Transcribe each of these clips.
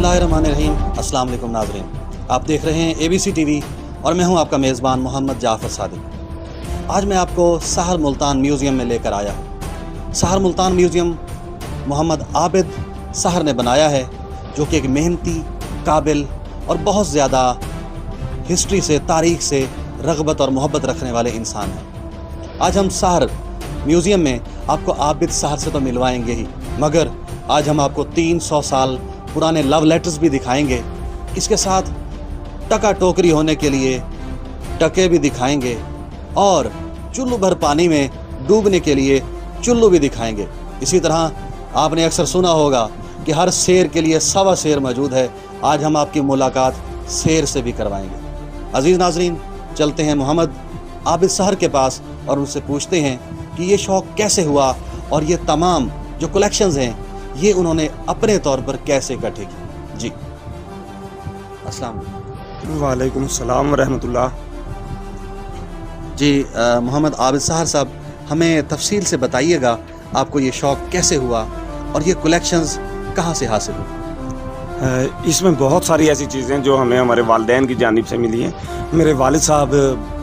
बिस्मिल्लाहिर्रहमानिर्रहीम। अस्सलाम वालेकुम नाज़रीन, आप देख रहे हैं ABC TV और मैं हूं आपका मेज़बान मोहम्मद जाफ़र सादिक। आज मैं आपको सहर मुल्तान म्यूज़ियम में लेकर आया हूं। सहर मुल्तान म्यूज़ियम मोहम्मद आबिद सहर ने बनाया है, जो कि एक मेहनती, काबिल और बहुत ज़्यादा हिस्ट्री से, तारीख़ से रग़बत और मोहब्बत रखने वाले इंसान हैं। आज हम सहर म्यूज़ियम में आपको आबिद सहर से तो मिलवाएंगे ही, मगर आज हम आपको 300 साल पुराने लव लेटर्स भी दिखाएंगे। इसके साथ टका टोकरी होने के लिए टके भी दिखाएंगे और चुल्लू भर पानी में डूबने के लिए चुल्लू भी दिखाएंगे। इसी तरह आपने अक्सर सुना होगा कि हर शेर के लिए सवा शेर मौजूद है। आज हम आपकी मुलाकात शेर से भी करवाएंगे। अजीज़ नाजरीन, चलते हैं मोहम्मद आबिद सहर के पास और उनसे पूछते हैं कि ये शौक़ कैसे हुआ और ये तमाम जो कलेक्शंस हैं ये उन्होंने अपने तौर पर कैसे इकट्ठे की। जी, अस्सलाम वालेकुम सलाम रहमतुल्लाह। जी, मोहम्मद आबिद सहर साहब, हमें तफसील से बताइएगा आपको ये शौक़ कैसे हुआ और ये कलेक्शंस कहाँ से हासिल हुई। इसमें बहुत सारी ऐसी चीज़ें जो हमें हमारे वालिदैन की जानिब से मिली हैं। मेरे वालिद साहब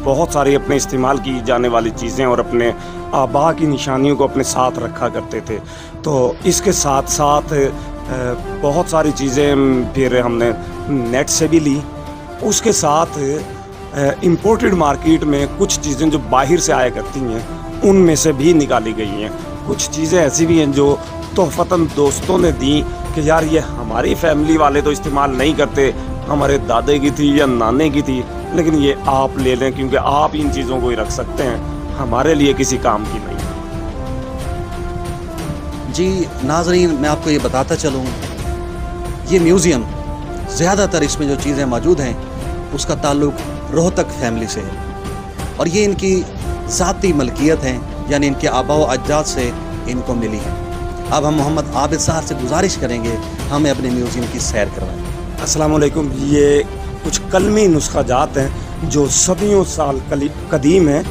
बहुत सारी अपने इस्तेमाल की जाने वाली चीज़ें और अपने आबा की निशानियों को अपने साथ रखा करते थे। तो इसके साथ साथ बहुत सारी चीज़ें फिर हमने नेट से भी ली। उसके साथ इम्पोर्टेड मार्केट में कुछ चीज़ें जो बाहर से आया करती हैं उनमें से भी निकाली गई हैं। कुछ चीज़ें ऐसी भी हैं जो तोहफ़तन दोस्तों ने दी कि यार ये हमारी फैमिली वाले तो इस्तेमाल नहीं करते, हमारे दादे की थी या नाने की थी, लेकिन ये आप ले लें क्योंकि आप इन चीज़ों को ही रख सकते हैं, हमारे लिए किसी काम की नहीं। जी नाजरीन, मैं आपको ये बताता चलूँ, ये म्यूज़ियम ज़्यादातर इसमें जो चीज़ें मौजूद हैं उसका ताल्लुक़ रोहतक फैमिली से है और ये इनकी ज़ाती मलकियत हैं, यानी इनके आबा व अजदाद से इनको मिली है। अब हम मोहम्मद आबिद सहर से गुजारिश करेंगे हमें अपने म्यूज़ियम की सैर करवाएं। अस्सलाम वालेकुम। ये कुछ कलमी नुस्खा जात हैं जो सदियों साल कदीम हैं।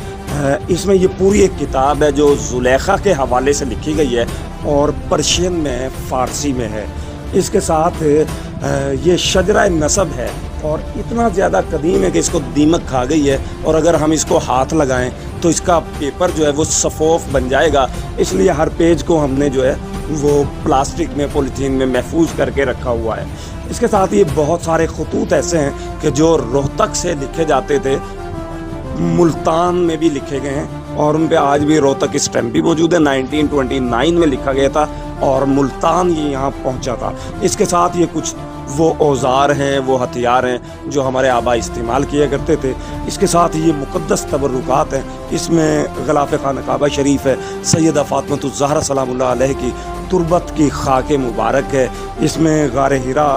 इसमें ये पूरी एक किताब है जो जुलेखा के हवाले से लिखी गई है और पर्शियन में, फ़ारसी में है। इसके साथ ये शजरा नसब है और इतना ज़्यादा कदीम है कि इसको दीमक खा गई है और अगर हम इसको हाथ लगाएं तो इसका पेपर जो है वो सफ़ोफ बन जाएगा। इसलिए हर पेज को हमने जो है वो प्लास्टिक में, पॉलीथीन में महफूज करके रखा हुआ है। इसके साथ ये बहुत सारे खतूत ऐसे हैं कि जो रोहतक से लिखे जाते थे, मुल्तान में भी लिखे गए हैं और उन पे आज भी रोहतक की स्टैम्प भी मौजूद है। 1929 में लिखा गया था और मुल्तान ये यहाँ पहुँचा था। इसके साथ ये कुछ वो औज़ार हैं, वो हथियार हैं जो हमारे आबा इस्तेमाल किया करते थे। इसके साथ ये मुक़द्दस तबर्रुकात हैं। इसमें ग़िलाफ़ खाना काबा शरीफ है, सैयदा फ़ातिमतुज़ ज़हरा सलामुल्लाह अलैह की तुरबत की खाके मुबारक है। इसमें गारे हिरा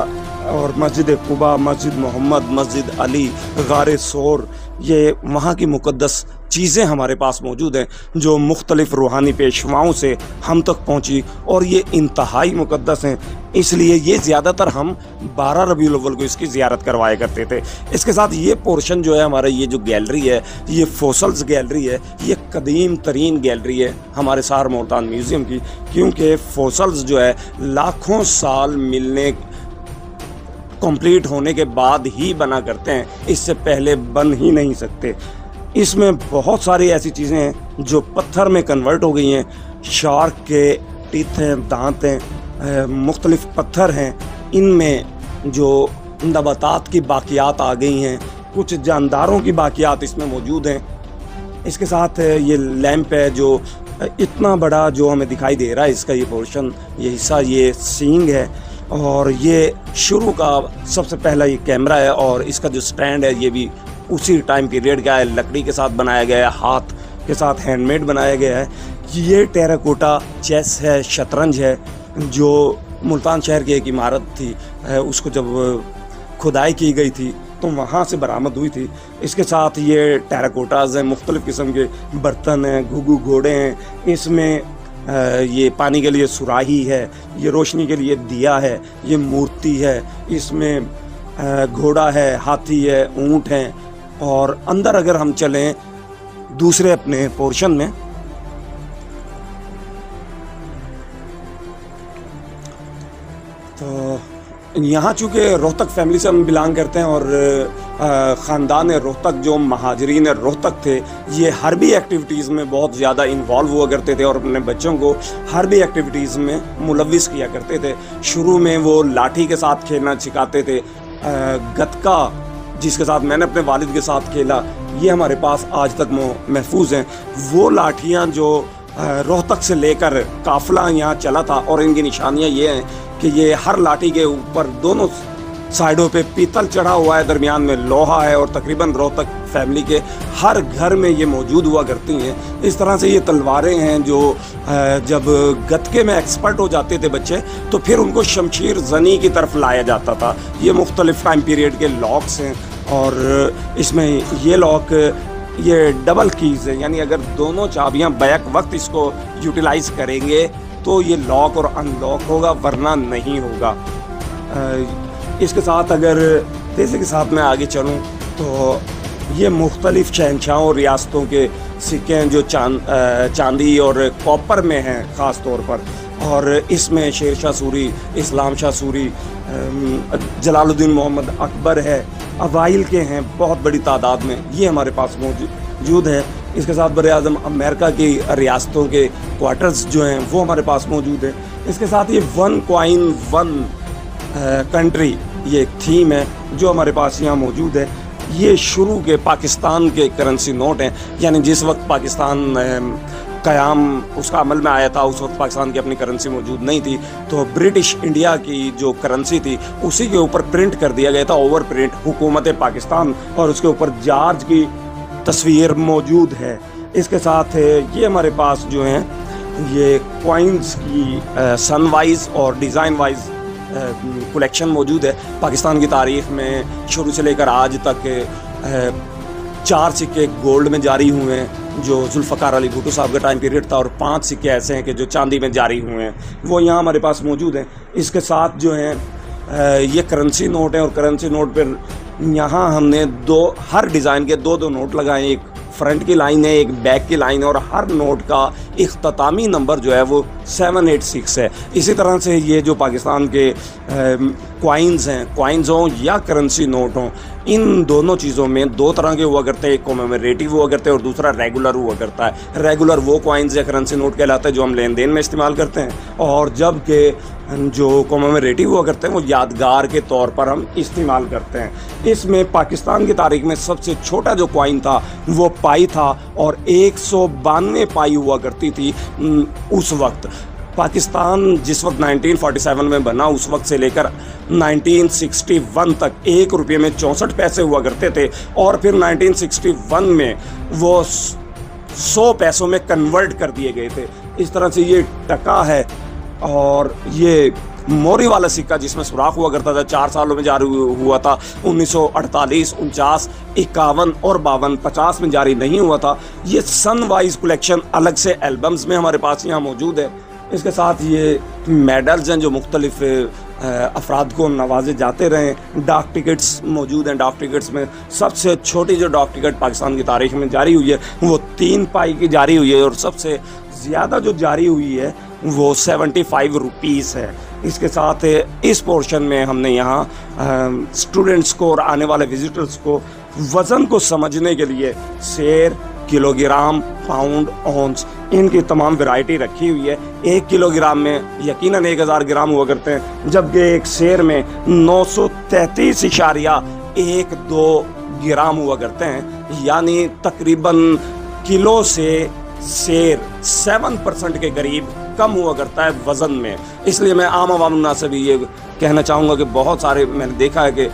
और मस्जिद कुबा, मस्जिद मोहम्मद, मस्जिद अली, गारे सोर, ये वहाँ की मुक़द्दस चीज़ें हमारे पास मौजूद हैं जो मुख्तलिफ़ रूहानी पेशवाओं से हम तक पहुँची और ये इंतहाई मुक़द्दस हैं। इसलिए ये ज़्यादातर हम 12 रबीउल अव्वल को इसकी ज़ियारत करवाया करते थे। इसके साथ ये पोर्शन जो है हमारा, ये जो गैलरी है, ये फॉसल्स गैलरी है, ये कदीम तरीन गैलरी है हमारे सहर मुल्तान म्यूज़ियम की, क्योंकि फॉसल्स जो है लाखों साल मिलने कंप्लीट होने के बाद ही बना करते हैं, इससे पहले बन ही नहीं सकते। इसमें बहुत सारी ऐसी चीज़ें हैं जो पत्थर में कन्वर्ट हो गई हैं। शार्क के टीथ हैं, दांत हैं, मुख्तलिफ पत्थर हैं, इनमें जो नबातात की बाक़ियात आ गई हैं, कुछ जानदारों की बाक़ियात इसमें मौजूद हैं। इसके साथ ये लैंप है जो इतना बड़ा जो हमें दिखाई दे रहा है, इसका ये पोर्शन, ये हिस्सा, ये सींग है और ये शुरू का सबसे पहला ये कैमरा है और इसका जो स्टैंड है ये भी उसी टाइम पीरियड का है, लकड़ी के साथ बनाया गया है, हाथ के साथ हैंडमेड बनाया गया है। ये टेराकोटा चेस है, शतरंज है, जो मुल्तान शहर की एक इमारत थी, उसको जब खुदाई की गई थी तो वहाँ से बरामद हुई थी। इसके साथ ये टेराकोटाज़ हैं, मुख्तलिफ़ किस्म के बर्तन हैं, घुघु घोड़े हैं, इसमें ये पानी के लिए सुराही है, ये रोशनी के लिए दिया है, ये मूर्ति है, इसमें घोड़ा है, हाथी है, ऊँट हैं। और अंदर अगर हम चलें दूसरे अपने पोर्शन में, तो यहाँ चूँकि रोहतक फैमिली से हम बिलोंग करते हैं और ख़ानदान रोहतक जो महाजरीन रोहतक थे, ये हरबी एक्टिविटीज़ में बहुत ज़्यादा इन्वॉल्व हुआ करते थे और अपने बच्चों को हरबी एक्टिविटीज़ में मुलव्विस किया करते थे। शुरू में वो लाठी के साथ खेलना सिखाते थे। गतका जिसके साथ मैंने अपने वालिद के साथ खेला, ये हमारे पास आज तक महफूज हैं। वो लाठियाँ जो रोहतक से लेकर काफ़िला यहाँ चला था, और इनकी निशानियाँ ये हैं कि ये हर लाठी के ऊपर दोनों साइडों पे पीतल चढ़ा हुआ है, दरमियान में लोहा है, और तकरीबन रोहतक फैमिली के हर घर में ये मौजूद हुआ करती हैं। इस तरह से ये तलवारें हैं जो जब गतके में एक्सपर्ट हो जाते थे बच्चे, तो फिर उनको शमशीर जनी की तरफ लाया जाता था। ये मुख्तलिफ टाइम पीरियड के लॉक्स हैं, और इसमें ये लॉक ये डबल कीज़ है, यानी अगर दोनों चाबियाँ बैक वक्त इसको यूटिलाइज़ करेंगे तो ये लॉक और अनलॉक होगा, वरना नहीं होगा। इसके साथ अगर तेज़ी के साथ मैं आगे चलूँ तो ये मुख्तलिफ़ शहंशाहों और रियासतों के सिक्के हैं जो चांदी और कॉपर में हैं ख़ास तौर पर, और इसमें शेर शाह सूरी, इस्लाम शाह सूरी, जलालुद्दीन मोहम्मद अकबर है, अवाइल के हैं बहुत बड़ी तादाद में, ये हमारे पास मौजूद है। इसके साथ बर-ए-आज़म अमेरिका की रियासतों के क्वार्टर्स जो हैं वो हमारे पास मौजूद है। इसके साथ ये वन कॉइन वन कंट्री, ये एक थीम है जो हमारे पास यहाँ मौजूद है। ये शुरू के पाकिस्तान के करेंसी नोट हैं, यानी जिस वक्त पाकिस्तान क़याम उसका अमल में आया था, उस वक्त पाकिस्तान की अपनी करेंसी मौजूद नहीं थी, तो ब्रिटिश इंडिया की जो करेंसी थी उसी के ऊपर प्रिंट कर दिया गया था, ओवर प्रिंट, हुकूमत पाकिस्तान, और उसके ऊपर जॉर्ज की तस्वीर मौजूद है। इसके साथ ये हमारे पास जो हैं ये कॉइन्स की सन वाइज और डिज़ाइन वाइज कलेक्शन मौजूद है। पाकिस्तान की तारीख़ में शुरू से लेकर आज तक 4 सिक्के गोल्ड में जारी हुए हैं जो जुल्फ़कार अली भुट्टो साहब का टाइम पीरियड था, और 5 सिक्के ऐसे हैं कि जो चांदी में जारी हुए हैं, वो यहाँ हमारे पास मौजूद हैं। इसके साथ जो हैं ये करेंसी नोट हैं, और करेंसी नोट पर यहाँ हमने हर डिज़ाइन के 2-2 नोट लगाए, एक फ्रंट की लाइन है, एक बैक की लाइन है, और हर नोट का इख्तितामी नंबर जो है वो 786 है। इसी तरह से ये जो पाकिस्तान के कॉइन्स हैं, कॉइन्स हों या करेंसी नोट हों, इन दोनों चीज़ों में 2 तरह के हुआ करते हैं, एक कॉमेमोरेटिव हुआ करते हैं और दूसरा रेगुलर हुआ करता है। रेगुलर वो कॉइन्स या करेंसी नोट कहलाते हैं जो हम लेन देन में इस्तेमाल करते हैं, और जबकि जो कॉमेमोरेटिव हुआ करते हैं वो यादगार के तौर पर हम इस्तेमाल करते हैं। इसमें पाकिस्तान की तारीख में सबसे छोटा जो कॉइन था वो पाई था, और 192 पाई हुआ करती थी उस वक्त। पाकिस्तान जिस वक्त 1947 में बना, उस वक्त से लेकर 1961 तक 1 रुपये में 64 पैसे हुआ करते थे, और फिर 1961 में वो 100 पैसों में कन्वर्ट कर दिए गए थे। इस तरह से ये टका है, और ये मोरी वाला सिक्का जिसमें सुराख हुआ करता था 4 सालों में जारी हुआ था, 1948, 49, 51 और 52, 50 में जारी नहीं हुआ था। ये सन वाइज कलेक्शन अलग से एल्बम्स में हमारे पास यहाँ मौजूद है। इसके साथ ये मेडल्स हैं जो मुख्तलिफ अफराद को नवाजे जाते रहे। डाक टिकट्स मौजूद हैं। डाक टिकट्स में सबसे छोटी जो डाक टिकट पाकिस्तान की तारीख में जारी हुई है वो 3 पाई की जारी हुई है, और सबसे ज़्यादा जो जारी हुई है वो 75 रुपीज़ है। इसके साथ इस पोर्शन में हमने यहाँ स्टूडेंट्स को और आने वाले विजिटर्स को वज़न को समझने के लिए सेर, किलोग्राम, पाउंड, औंस, इनकी तमाम वैरायटी रखी हुई है। 1 किलोग्राम में यकीनन 1000 ग्राम हुआ करते हैं, जबकि एक सेर में 933.12 ग्राम हुआ करते हैं, यानी तकरीबन किलो से सेर 7% के करीब कम हुआ करता है वज़न में। इसलिए मैं आम आवाम से भी ये कहना चाहूँगा कि बहुत सारे मैंने देखा है कि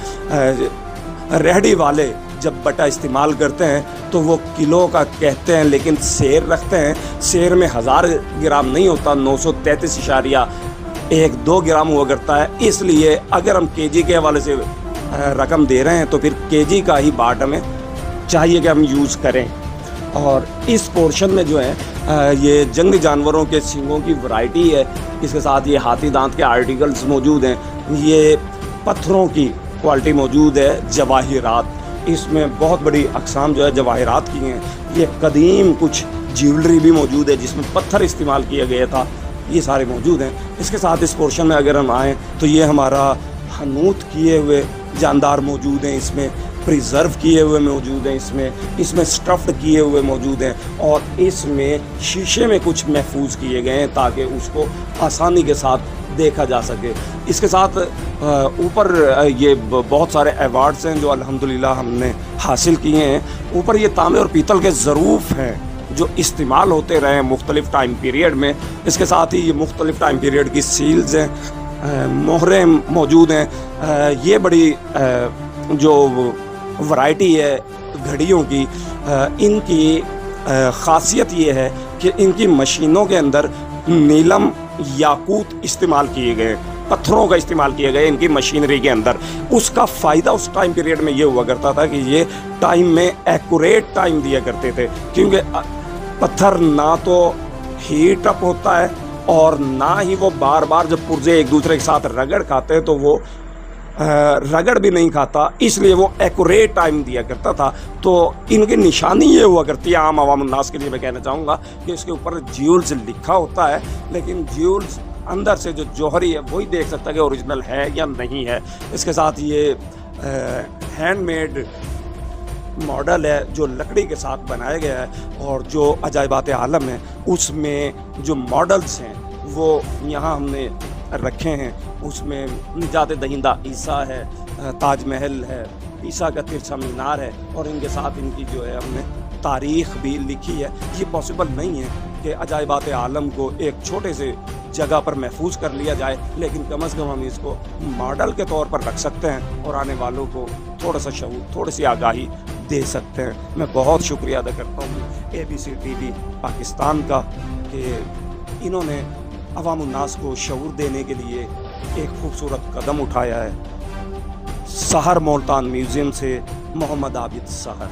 रेहड़ी वाले जब बटा इस्तेमाल करते हैं तो वो किलो का कहते हैं, लेकिन सेर रखते हैं। सेर में 1000 ग्राम नहीं होता, 933.12 ग्राम हुआ करता है। इसलिए अगर हम केजी के हवाले से रकम दे रहे हैं तो फिर केजी का ही बाट हमें चाहिए कि हम यूज़ करें। और इस पोर्शन में जो है ये जंगली जानवरों के सींगों की वैरायटी है। इसके साथ ये हाथी दांत के आर्टिकल्स मौजूद हैं। ये पत्थरों की क्वालिटी मौजूद है, जवाहिरात, इसमें बहुत बड़ी अक़साम जो है जवाहिरात की हैं। ये कदीम कुछ ज्वेलरी भी मौजूद है जिसमें पत्थर इस्तेमाल किया गया था, ये सारे मौजूद हैं। इसके साथ इस पोर्शन में अगर हम आएँ तो ये हमारा हनूत किए हुए जानदार मौजूद हैं, इसमें प्रिजर्व किए हुए मौजूद हैं, इसमें स्टफ्ड किए हुए मौजूद हैं, और इसमें शीशे में कुछ महफूज किए गए हैं ताकि उसको आसानी के साथ देखा जा सके। इसके साथ ऊपर ये बहुत सारे अवार्ड्स हैं जो अल्हम्दुलिल्लाह हमने हासिल किए हैं। ऊपर ये तांबे और पीतल के ज़रूफ हैं जो इस्तेमाल होते रहे मुख्तलिफ़ टाइम पीरियड में। इसके साथ ही ये मुख्तलिफ़ टाइम पीरियड की सील्स हैं, मोहरें मौजूद हैं। ये बड़ी जो वैरायटी है घड़ियों की, इनकी ख़ासियत ये है कि इनकी मशीनों के अंदर नीलम याकूत इस्तेमाल किए गए, पत्थरों का इस्तेमाल किए गए इनकी मशीनरी के अंदर। उसका फ़ायदा उस टाइम पीरियड में ये हुआ करता था कि ये टाइम में एक्यूरेट टाइम दिया करते थे, क्योंकि पत्थर ना तो हीट अप होता है और ना ही वो बार बार जब पुर्जे एक दूसरे के साथ रगड़ खाते हैं तो वो रगड़ भी नहीं खाता, इसलिए वो एक्यूरेट टाइम दिया करता था। तो इनकी निशानी ये हुआ करती है, आम आवाम उन्नास के लिए मैं कहना चाहूँगा कि इसके ऊपर ज्यूल्स लिखा होता है, लेकिन ज्यूल्स अंदर से जो जौहरी है वही देख सकता है कि ओरिजिनल है या नहीं है। इसके साथ ये हैंडमेड मॉडल है जो लकड़ी के साथ बनाया गया है, और जो अजायबात आलम है उसमें जो मॉडल्स हैं वो यहाँ हमने रखे हैं। उसमें निजात दहिंदा ईसा है, ताजमहल है, ईसा का तिरछा मीनार है, और इनके साथ इनकी जो है हमने तारीख़ भी लिखी है। ये पॉसिबल नहीं है कि अजायबात आलम को एक छोटे से जगह पर महफूज कर लिया जाए, लेकिन कम से कम हम इसको मॉडल के तौर पर रख सकते हैं और आने वालों को थोड़ा सा शऊर, थोड़ी सी आगाही दे सकते हैं। मैं बहुत शुक्रिया अदा करता हूँ ABC TV पाकिस्तान का कि इन्होंने अवाम उन्नास को शऊर देने के लिए एक खूबसूरत कदम उठाया है। सहर मुल्तान म्यूज़ियम से मोहम्मद आबिद सहर।